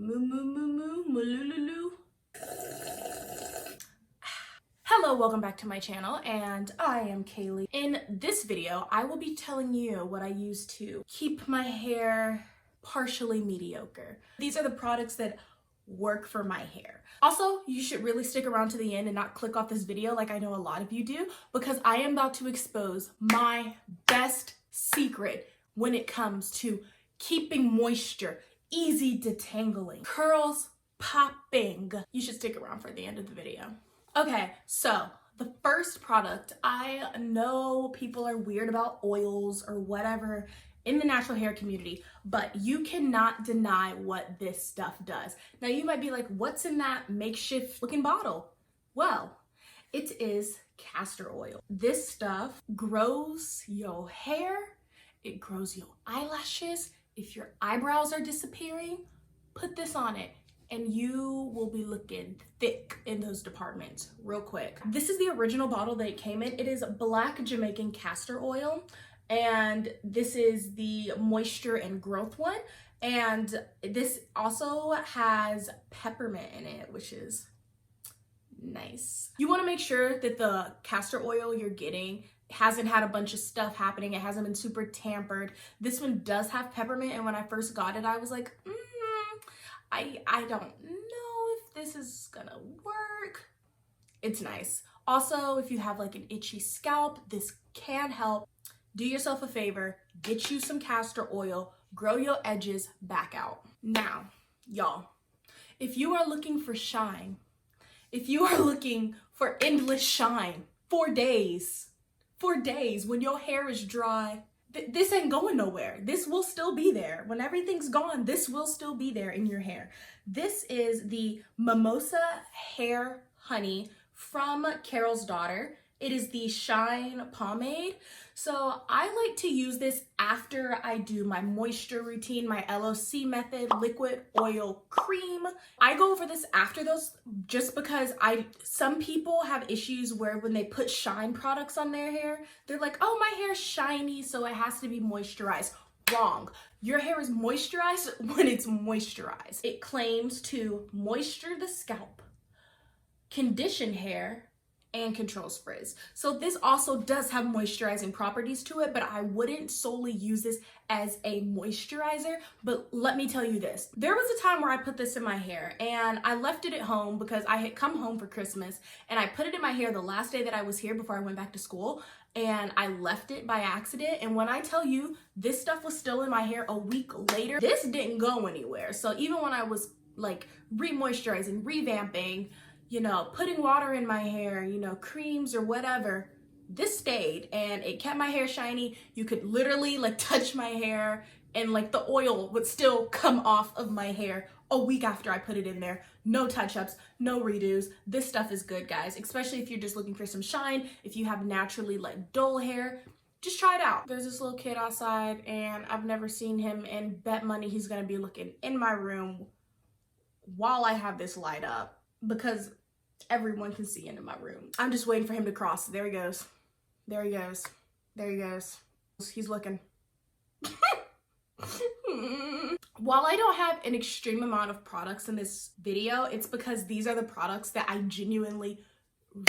Moo moo moo moo malululu. Hello, welcome back to my channel, and I am Kaylee. In this video, I will be telling you what I use to keep my hair partially mediocre. These are the products that work for my hair. Also, you should really stick around to the end and not click off this video like I know a lot of you do, because I am about to expose my best secret when it comes to keeping moisture, easy detangling, curls popping. You should stick around for the end of the video. Okay, so the first product, I know people are weird about oils or whatever in the natural hair community, but you cannot deny what this stuff does. Now you might be like, what's in that makeshift looking bottle? Well, it is castor oil. This stuff grows your hair, it grows your eyelashes. If your eyebrows are disappearing, put this on it and you will be looking thick in those departments real quick. This is the original bottle that it came in. It is black Jamaican castor oil, and this is the moisture and growth one. And this also has peppermint in it, which is nice. You wanna make sure that the castor oil you're getting hasn't had a bunch of stuff happening. It hasn't been super tampered. This one does have peppermint, and when I first got it, I was like, I don't know if this is gonna work. It's nice. Also, if you have like an itchy scalp, this can help. Do yourself a favor, get you some castor oil, grow your edges back out. Now, y'all, if you are looking for shine, if you are looking for endless shine for days when your hair is dry, this ain't going nowhere. This will still be there. When everything's gone, this will still be there in your hair. This is the Mimosa Hair Honey from Carol's Daughter. It is the Shine Pomade. So I like to use this after I do my moisture routine, my LOC method, liquid oil cream. I go over this after those just because some people have issues where when they put shine products on their hair, they're like, oh, my hair's shiny, so it has to be moisturized. Wrong. Your hair is moisturized when it's moisturized. It claims to moisture the scalp, condition hair, and controls frizz. So this also does have moisturizing properties to it, but I wouldn't solely use this as a moisturizer. But let me tell you this, there was a time where I put this in my hair and I left it at home because I had come home for Christmas, and I put it in my hair the last day that I was here before I went back to school, and I left it by accident. And when I tell you this stuff was still in my hair a week later, this didn't go anywhere. So even when I was like re-moisturizing, revamping, you know, putting water in my hair, you know, creams or whatever, this stayed and it kept my hair shiny. You could literally like touch my hair and like the oil would still come off of my hair a week after I put it in there. No touch-ups, no redos. This stuff is good, guys, especially if you're just looking for some shine. If you have naturally like dull hair, just try it out. There's this little kid outside and I've never seen him, and bet money he's gonna be looking in my room while I have this light up, because everyone can see into my room. I'm just waiting for him to cross. There he goes. There he goes. There he goes. He's looking. While I don't have an extreme amount of products in this video, it's because these are the products that I genuinely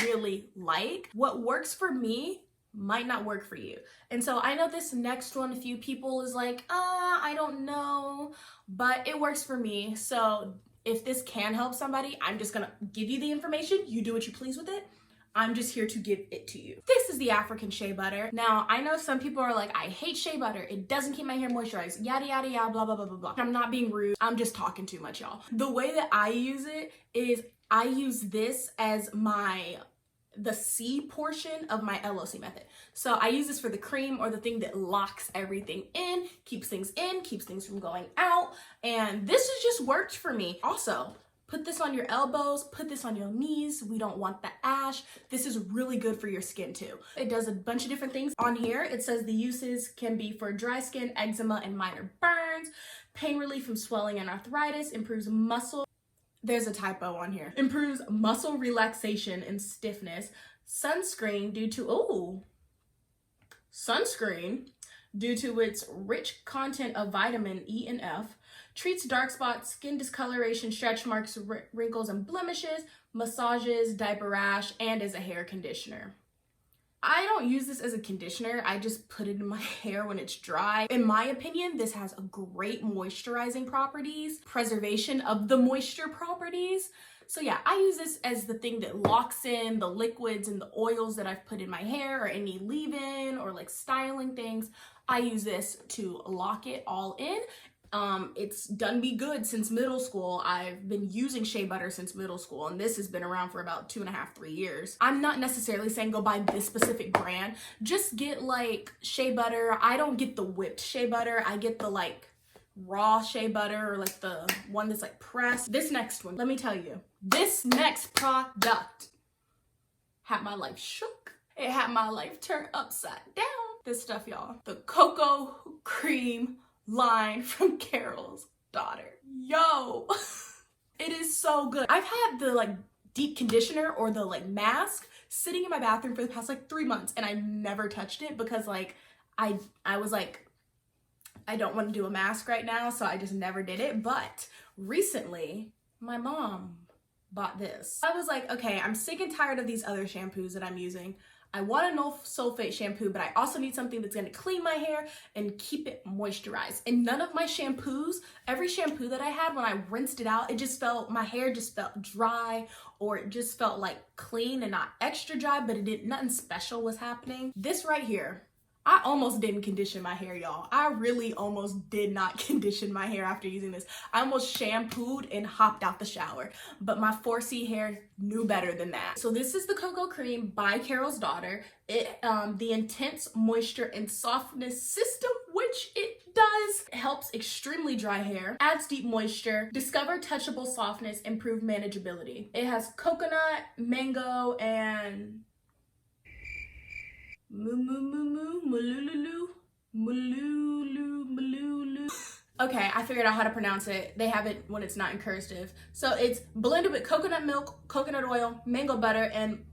really like. What works for me might not work for you. And so I know this next one, a few people is like, I don't know, but it works for me. So if this can help somebody, I'm just gonna give you the information. You do what you please with it. I'm just here to give it to you. This is the African Shea Butter. Now, I know some people are like, I hate Shea Butter. It doesn't keep my hair moisturized, yada, yada, yada, blah, blah, blah, blah, blah. I'm not being rude. I'm just talking too much, y'all. The way that I use it is I use this as the C portion of my LOC method. So I use this for the cream, or the thing that locks everything in, keeps things from going out. And this has just worked for me. Also, put this on your elbows, put this on your knees. We don't want the ash. This is really good for your skin too. It does a bunch of different things. On here, it says the uses can be for dry skin, eczema, and minor burns, pain relief from swelling and arthritis, improves muscle. There's a typo on here. Improves muscle relaxation and stiffness. Sunscreen due to its rich content of vitamin E and F. Treats dark spots, skin discoloration, stretch marks, wrinkles, and blemishes, massages, diaper rash, and as a hair conditioner. I don't use this as a conditioner. I just put it in my hair when it's dry. In my opinion, this has a great moisturizing properties, preservation of the moisture properties. So yeah, I use this as the thing that locks in the liquids and the oils that I've put in my hair, or any leave-in or like styling things. I use this to lock it all in. It's done me good since middle school. I've been using Shea Butter since middle school, and this has been around for about 2.5, 3 years. I'm not necessarily saying go buy this specific brand. Just get like Shea Butter. I don't get the whipped Shea Butter. I get the like raw Shea Butter, or like the one that's like pressed. This next one, let me tell you, this next product had my life shook. It had my life turned upside down. This stuff, y'all. The cocoa cream line from Carol's daughter. Yo, it is so good. I've had the like deep conditioner or the like mask sitting in my bathroom for the past like 3 months, and I never touched it because like I was like, I don't want to do a mask right now, so I just never did it. But recently, my mom bought this. I was like, okay, I'm sick and tired of these other shampoos that I'm using. I want a no sulfate shampoo, but I also need something that's gonna clean my hair and keep it moisturized. And none of my shampoos, every shampoo that I had, when I rinsed it out, it just felt, my hair just felt dry, or it just felt like clean and not extra dry, but it didn't, nothing special was happening. This right here, I almost didn't condition my hair, y'all. I really almost did not condition my hair after using this. I almost shampooed and hopped out the shower, but my 4C hair knew better than that. So this is the Cocoa Cream by Carol's daughter. It, the Intense Moisture and Softness System, which it does, helps extremely dry hair, adds deep moisture, discover touchable softness, improve manageability. It has coconut, mango, and okay, I figured out how to pronounce it. They have it when it's not in cursive. So it's blended with coconut milk, coconut oil, mango butter, and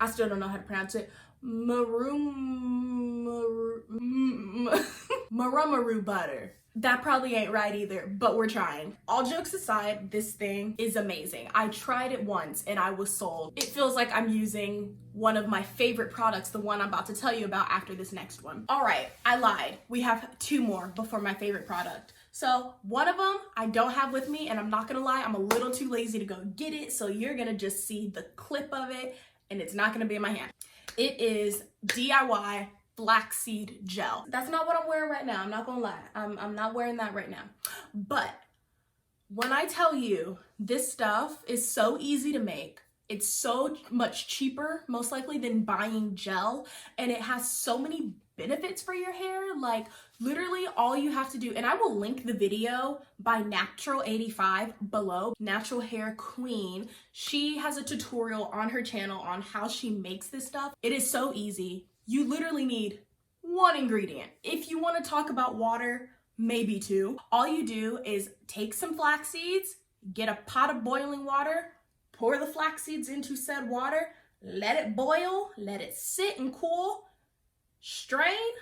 I still don't know how to pronounce it. Marumuru butter. That probably ain't right either, but we're trying. All jokes aside, this thing is amazing. I tried it once and I was sold. It feels like I'm using one of my favorite products, the one I'm about to tell you about after this next one. All right, I lied. We have 2 more before my favorite product. So one of them I don't have with me, and I'm not gonna lie, I'm a little too lazy to go get it, so you're gonna just see the clip of it and it's not gonna be in my hand. It is DIY flaxseed gel. That's not what I'm wearing right now. I'm not gonna lie. I'm not wearing that right now. But when I tell you this stuff is so easy to make, it's so much cheaper, most likely, than buying gel, and it has so many benefits for your hair. Like literally all you have to do, and I will link the video by Natural85 below, Natural Hair Queen. She has a tutorial on her channel on how she makes this stuff. It is so easy. You literally need 1 ingredient. If you want to talk about water, maybe 2. All you do is take some flax seeds, get a pot of boiling water, pour the flax seeds into said water, let it boil, let it sit and cool, strain,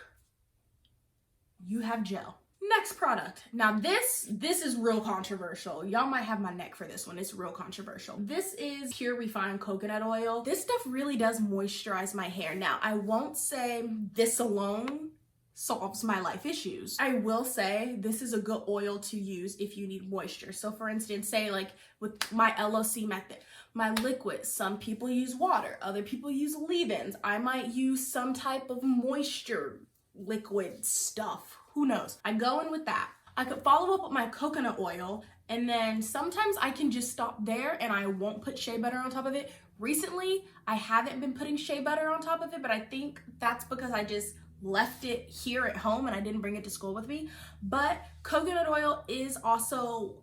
you have gel. Next product. Now this is real controversial. Y'all might have my neck for this one. It's real controversial. This is pure refined coconut oil. This stuff really does moisturize my hair. Now, I won't say this alone solves my life issues. I will say this is a good oil to use if you need moisture. So for instance, say like with my LOC method, my liquid, some people use water, other people use leave-ins. I might use some type of moisture liquid stuff. Who knows? I go in with that. I could follow up with my coconut oil, and then sometimes I can just stop there and I won't put shea butter on top of it. Recently, I haven't been putting shea butter on top of it, but I think that's because I just left it here at home and I didn't bring it to school with me. But coconut oil is also,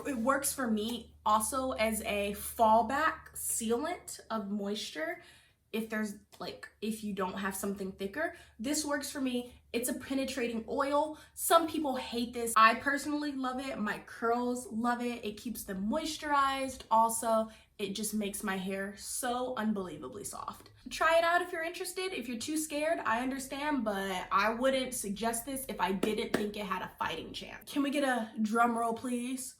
it works for me also as a fallback sealant of moisture. if you don't have something thicker, this works for me. It's a penetrating oil. Some people hate this. I personally love it. My curls love it. It keeps them moisturized. Also, it just makes my hair so unbelievably soft. Try it out if you're interested. If you're too scared, I understand, but I wouldn't suggest this if I didn't think it had a fighting chance. Can we get a drum roll, please?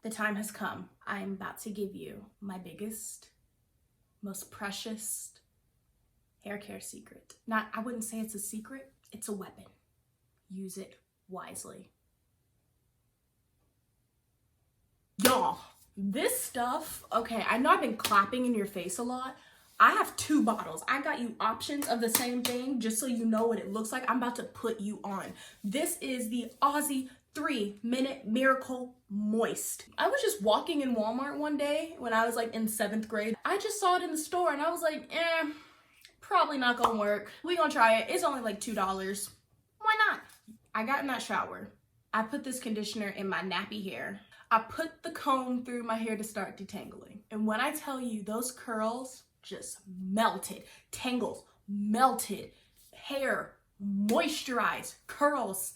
The time has come. I'm about to give you my biggest, most precious hair care secret. I wouldn't say it's a secret, it's a weapon. Use it wisely. Y'all, this stuff, okay, I know I've been clapping in your face a lot. I have 2 bottles. I got you options of the same thing just so you know what it looks like. I'm about to put you on. This is the Aussie 3-Minute Miracle Moist. I was just walking in Walmart one day when I was like in 7th grade. I just saw it in the store and I was like, probably not gonna work. We gonna try it. It's only like $2. Why not? I got in that shower. I put this conditioner in my nappy hair. I put the comb through my hair to start detangling. And when I tell you, those curls just melted. Tangles melted. Hair moisturized. Curls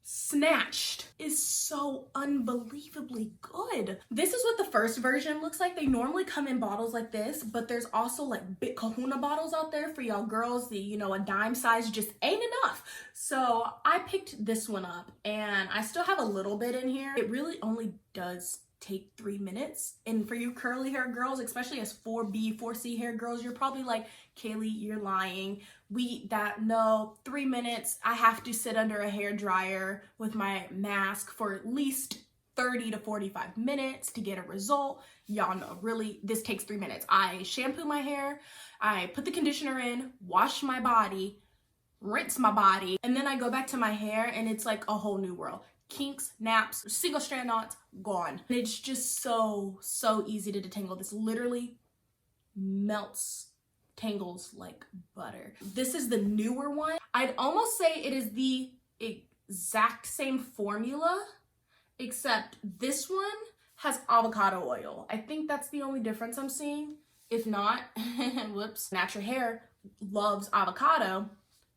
snatched. Is so unbelievably good. This is what the first version looks like. They normally come in bottles like this, but there's also like big kahuna bottles out there for y'all girls. A dime size just ain't enough. So I picked this one up and I still have a little bit in here. It really only does take 3 minutes. And for you curly hair girls, especially as 4B, 4C hair girls, you're probably like, Kaylee, you're lying. No, 3 minutes. I have to sit under a hair dryer with my mask for at least 30 to 45 minutes to get a result. Y'all know, really, this takes 3 minutes. I shampoo my hair, I put the conditioner in, wash my body, rinse my body, and then I go back to my hair and it's like a whole new world. Kinks, naps, single strand knots, gone. It's just so easy to detangle. This literally melts tangles like butter. This is the newer one. I'd almost say it is the exact same formula, except this one has avocado oil. I think that's the only difference I'm seeing. If not, whoops, natural hair loves avocado.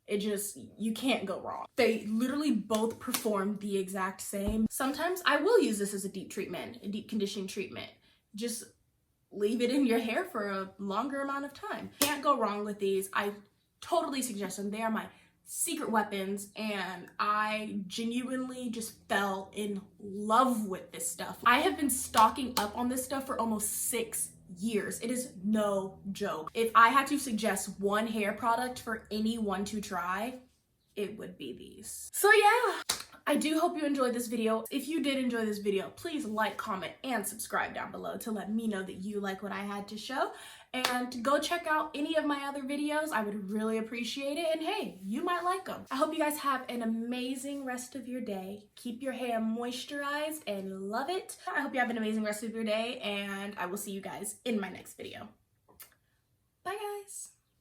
You can't go wrong. They literally both perform the exact same. Sometimes I will use this as a deep conditioning treatment. Just leave it in your hair for a longer amount of time. Can't go wrong with these. I totally suggest them. They are my secret weapons and I genuinely just fell in love with this stuff. I have been stocking up on this stuff for almost 6 years. It is no joke. If I had to suggest one hair product for anyone to try, it would be these. So yeah, I do hope you enjoyed this video. If you did enjoy this video, please like, comment, and subscribe down below to let me know that you like what I had to show. And go check out any of my other videos. I would really appreciate it. And hey, you might like them. I hope you guys have an amazing rest of your day. Keep your hair moisturized and love it. I hope you have an amazing rest of your day and I will see you guys in my next video. Bye guys.